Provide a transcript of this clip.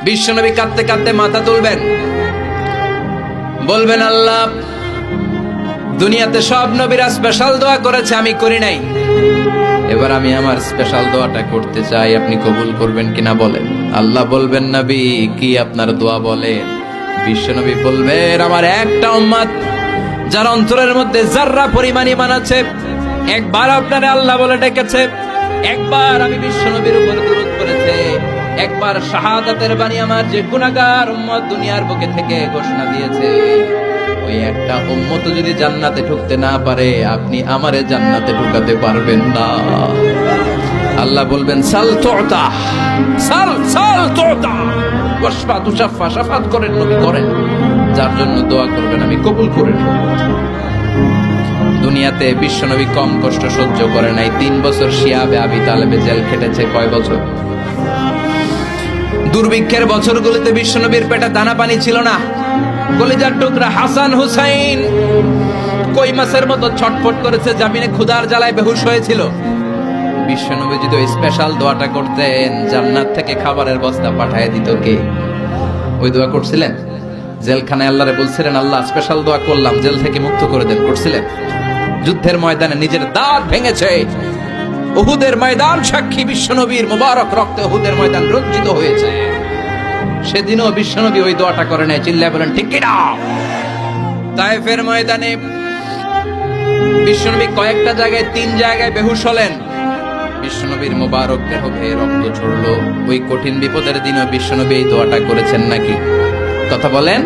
বিশ্বনবী কাঁদতে কাঁদতে মাথা তুলবেন, বলবেন আল্লাহ দুনিয়াতে সব নবীরা স্পেশাল দোয়া করেছে, আমি করি নাই, এবার আমি আমার স্পেশাল দোয়াটা করতে চাই, আপনি কবুল করবেন কিনা বলেন। আল্লাহ বলবেন নবী কি আপনার দোয়া বলেন? বিশ্বনবী বলবেন আমার একটা উম্মত যার অন্তরের মধ্যে যাররা পরিমাণ ঈমান আছে, একবার আপনারে আল্লাহ বলে ডেকেছে, একবার আমি বিশ্বনবীর উপর দুরূদ পড়েছে, একবার শাহাদাতের বাণী আমার যে গুনাহগার উম্মত দুনিয়ার বুকে থেকে ঘোষণা দিয়েছে, ওই একটা উম্মত যদি জান্নাতে ঢুকতে না পারে আপনি আমারে জান্নাতে ঢুকাতে পারবেন না। আল্লাহ বলবেন সাল তুতা, সাল সাল তুতা, ওয়াশফা তুশাফা, শাফাত করেন নবী করেন, যার জন্য দোয়া করবেন আমি কবুল করে নেব। দুনিয়াতে বিশ্বনবী কম কষ্ট সহ্য করে নাই, 3 বছর শিয়াবে আবি তালেবে জেল খেটেছে। কয় বছর? দুর্ভিক্ষের বছরগুলোতে বিশ্বনবীর পেটে দানা পানি ছিল না, কলিজার টুকরা হাসান হুসাইন কই মাছের মতো ছটফট করেছে, জামিনে ক্ষুধার জ্বালায় বেহুশ হয়েছিল। বিশ্বনবী যদি ওই স্পেশাল দোয়াটা করতেন, জান্নাত থেকে খাবারের বস্তা পাঠিয়ে দিত কে? ওই দোয়া করছিলেন? জেলখানায় আল্লাহরে বলছিলেন আল্লাহ স্পেশাল দোয়া করলাম, জেল থেকে মুক্ত করে দেন, করছিলেন? যুদ্ধের ময়দানে নিজের দাঁত ভেঙেছে, উহুদের ময়দান সাক্ষী, বিশ্বনবীর মুবারক রক্তে উহুদের ময়দান রঞ্জিত হয়েছে, সেদিনও বিশ্বনবী ওই দোয়াটা করে নাই। চিল্লায় বলেন ঠিক কি না? তায়েফের ময়দানে বিশ্বনবী কয়েকটা জায়গায় 3 জায়গায় বেহুশ হলেন, বিশ্বনবীর মুবারক দেহ বেয়ে রক্ত ঝরলো। ওই কঠিন বিপদের দিনও বিশ্বনবী এই দোয়াটা করেছেন নাকি? কথা বলেন।